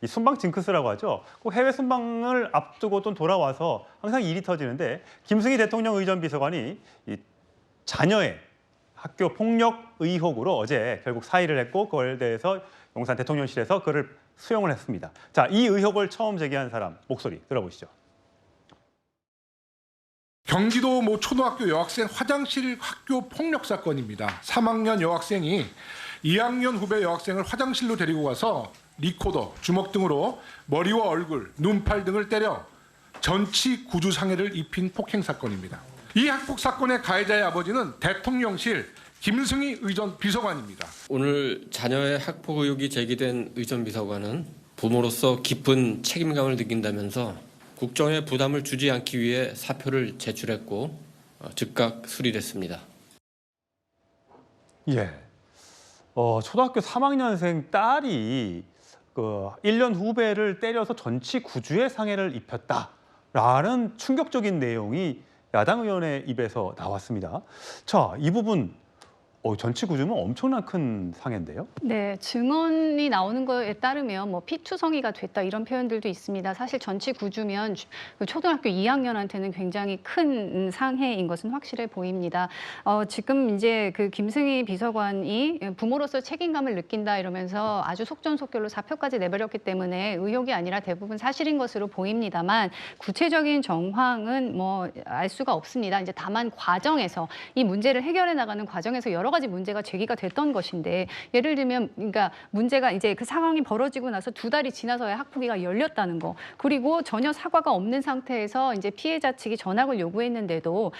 이 순방 징크스라고 하죠. 꼭 해외 순방을 앞두고 또 돌아와서 항상 일이 터지는데 김승희 대통령 의전 비서관이 이 자녀의 학교 폭력 의혹으로 어제 결국 사의를 했고 그걸 대해서 용산 대통령실에서 그를 수용을 했습니다. 자, 이 의혹을 처음 제기한 사람 목소리 들어보시죠. 경기도 모 초등학교 여학생 화장실 학교 폭력 사건입니다. 3학년 여학생이 2학년 후배 여학생을 화장실로 데리고 가서 리코더, 주먹 등으로 머리와 얼굴, 눈팔 등을 때려 전치 구주 상해를 입힌 폭행 사건입니다. 이 학폭 사건의 가해자의 아버지는 대통령실 김승희 의전 비서관입니다. 오늘 자녀의 학폭 의혹이 제기된 의전 비서관은 부모로서 깊은 책임감을 느낀다면서 국정에 부담을 주지 않기 위해 사표를 제출했고 즉각 수리됐습니다. 예, 초등학교 3학년생 딸이 그 1년 후배를 때려서 전치 구주의 상해를 입혔다라는 충격적인 내용이 야당 의원의 입에서 나왔습니다. 자, 이 부분 전치 구주는 엄청난 큰 상해인데요. 네, 증언이 나오는 거에 따르면 뭐 피투성이가 됐다 이런 표현들도 있습니다. 사실 전치 구주면 초등학교 2학년한테는 굉장히 큰 상해인 것은 확실해 보입니다. 지금 이제 그 김승희 비서관이 부모로서 책임감을 느낀다 이러면서 아주 속전속결로 사표까지 내버렸기 때문에 의혹이 아니라 대부분 사실인 것으로 보입니다만 구체적인 정황은 뭐 알 수가 없습니다. 이제 다만 과정에서 이 문제를 해결해 나가는 과정에서 여러 가지 문제가 제기가 됐던 것인데 예를 들면 그러니까 문제가 이제 그 상황이 벌어지고 나서 2달이 지나서야 학폭위가 열렸다는 거 그리고 전혀 사과가 없는 상태에서 이제 피해자 측이 전학을 요구했는데도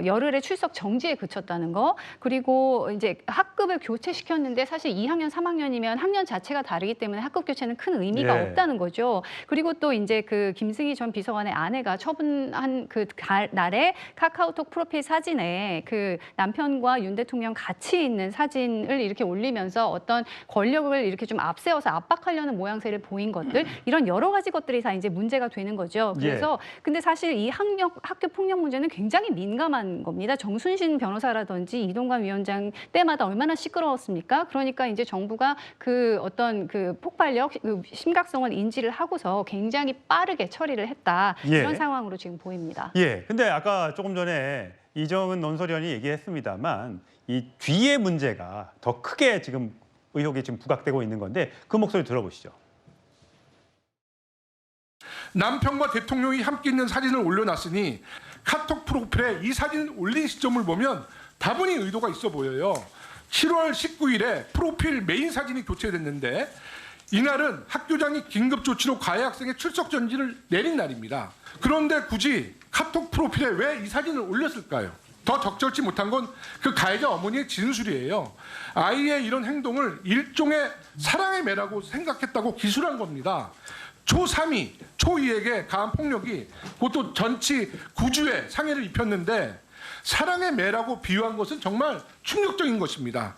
열흘의 출석 정지에 그쳤다는 거 그리고 이제 학급을 교체시켰는데 사실 2학년 3학년이면 학년 자체가 다르기 때문에 학급 교체는 큰 의미가 없다는 거죠. 그리고 또 이제 그 김승희 전 비서관의 아내가 처분한 그 날에 카카오톡 프로필 사진에 그 남편과 윤 대통령 같이 있는 사진을 이렇게 올리면서 어떤 권력을 이렇게 좀 앞세워서 압박하려는 모양새를 보인 것들 이런 여러 가지 것들이 다 이제 문제가 되는 거죠. 그래서 근데 사실 이 학교 폭력 문제는 굉장히 민감한 겁니다. 정순신 변호사라든지 이동관 위원장 때마다 얼마나 시끄러웠습니까? 그러니까 이제 정부가 그 어떤 그 폭발력 그 심각성을 인지를 하고서 굉장히 빠르게 처리를 했다. 이런 상황으로 지금 보입니다. 예. 근데 아까 조금 전에 이정은 논설위원이 얘기했습니다만 이 뒤의 문제가 더 크게 지금 의혹이 지금 부각되고 있는 건데 그 목소리 들어보시죠. 남편과 대통령이 함께 있는 사진을 올려놨으니 카톡 프로필에 이 사진을 올린 시점을 보면 다분히 의도가 있어 보여요. 7월 19일에 프로필 메인 사진이 교체됐는데 이날은 학교장이 긴급 조치로 가해 학생의 출석 정지를 내린 날입니다. 그런데 굳이 카톡 프로필에 왜 이 사진을 올렸을까요? 더 적절치 못한 건 그 가해자 어머니의 진술이에요. 아이의 이런 행동을 일종의 사랑의 매라고 생각했다고 기술한 겁니다. 초3이, 초2에게 가한 폭력이 그것도 전치 구주의 상해를 입혔는데 사랑의 매라고 비유한 것은 정말 충격적인 것입니다.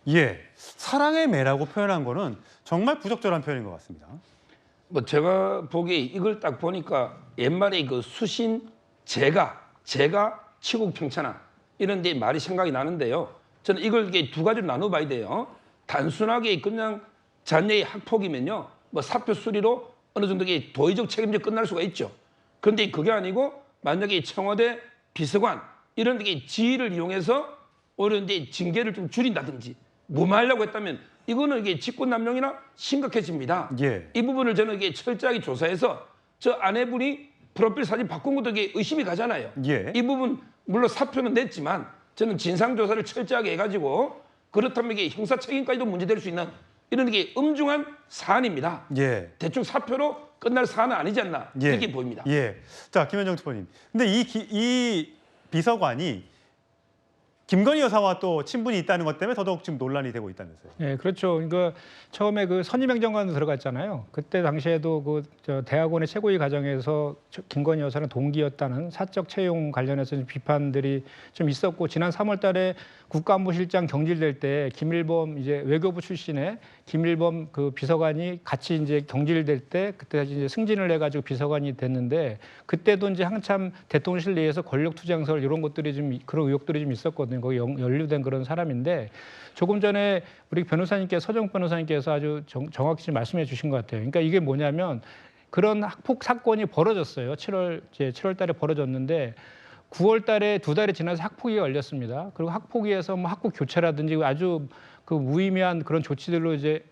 예, 사랑의 매라고 표현한 거는 정말 부적절한 표현인 것 같습니다. 뭐 제가 보기에 이걸 딱 보니까 옛말에 그 수신 제가 치국 평천하 이런 데 말이 생각이 나는데요. 저는 이걸 두 가지로 나눠봐야 돼요. 단순하게 그냥 자녀의 학폭이면요, 뭐 사표 수리로 어느 정도 도의적 책임제 끝날 수가 있죠. 그런데 그게 아니고 만약에 청와대 비서관 이런 데 지위를 이용해서 오히려 이제 징계를 좀 줄인다든지 무마하려고 했다면 이거는 이게 직권남용이나 심각해집니다. 이 부분을 저는 철저하게 조사해서 저 아내분이 프로필 사진 바꾼 것도 의심이 가잖아요. 이 부분 물론 사표는 냈지만 저는 진상조사를 철저하게 해가지고 그렇다면 이게 형사 책임까지도 문제될 수 있는 이런 게 엄중한 사안입니다. 대충 사표로 끝날 사안은 아니지 않나 이렇게 보입니다. 자, 김현정 특보님. 근데 이 비서관이 김건희 여사와 또 친분이 있다는 것 때문에 더더욱 지금 논란이 되고 있다면서요. 네, 그렇죠. 그러니까 처음에 그 선임행정관으로 들어갔잖아요. 그때 당시에도 대학원의 최고위 과정에서 김건희 여사는 동기였다는 사적 채용 관련해서 비판들이 좀 있었고 지난 3월달에 국가안보실장 경질될 때 김일범 이제 외교부 출신의 김일범 그 비서관이 같이 이제 경질될 때 그때 이제 승진을 해가지고 비서관이 됐는데 그때도 이제 한참 대통령실 내에서 권력 투쟁설 이런 것들이 좀 그런 의혹들이 좀 있었거든요. 거기 연루된 그런 사람인데 조금 전에 우리 서정 변호사님께서 아주 정확히 말씀해 주신 것 같아요. 그러니까 이게 뭐냐면 그런 학폭 사건이 벌어졌어요. 7월 달에 벌어졌는데 9월 달에 2달이 지나서 학폭위가 열렸습니다. 그리고 학폭위에서 뭐 학교 교체라든지 아주 그 무의미한 그런 조치들로 이제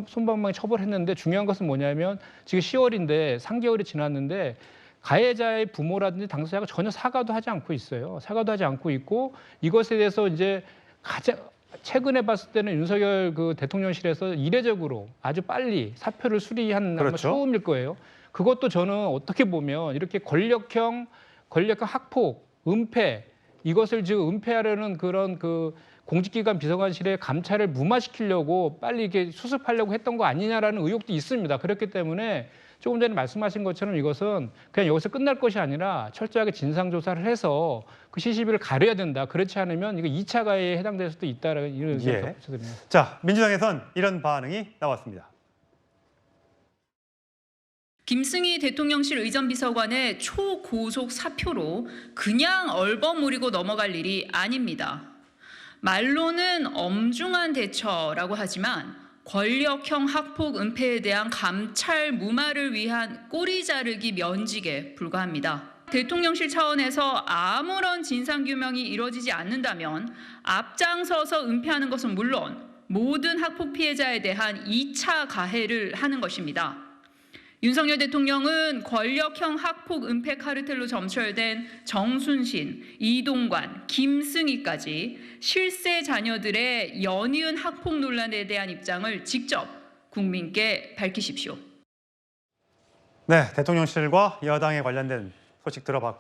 손방망이 처벌했는데 중요한 것은 뭐냐면 지금 10월인데 3개월이 지났는데 가해자의 부모라든지 당사자가 전혀 사과도 하지 않고 있어요. 사과도 하지 않고 있고 이것에 대해서 이제 가장 최근에 봤을 때는 윤석열 그 대통령실에서 이례적으로 아주 빨리 사표를 수리한 아마 그렇죠. 처음일 거예요. 그것도 저는 어떻게 보면 이렇게 권력형 학폭, 은폐 이것을 지금 은폐하려는 그런 그 공직기관 비서관실의 감찰을 무마시키려고 빨리 이렇게 수습하려고 했던 거 아니냐라는 의혹도 있습니다. 그렇기 때문에 조금 전에 말씀하신 것처럼 이것은 그냥 여기서 끝날 것이 아니라 철저하게 진상조사를 해서 그 시시비를 가려야 된다. 그렇지 않으면 이거 2차 가해에 해당될 수도 있다라는 이런 의견을 덧붙여드립니다. 자, 민주당에선 이런 반응이 나왔습니다. 김승희 대통령실 의전비서관의 초고속 사표로 그냥 얼버무리고 넘어갈 일이 아닙니다. 말로는 엄중한 대처라고 하지만 권력형 학폭 은폐에 대한 감찰 무마를 위한 꼬리 자르기 면직에 불과합니다. 대통령실 차원에서 아무런 진상규명이 이루어지지 않는다면 앞장서서 은폐하는 것은 물론 모든 학폭 피해자에 대한 2차 가해를 하는 것입니다. 윤석열 대통령은 권력형 학폭 은폐 카르텔로 점철된 정순신, 이동관, 김승희까지 실세 자녀들의 연이은 학폭 논란에 대한 입장을 직접 국민께 밝히십시오. 네, 대통령실과 여당에 관련된 소식 들어봤고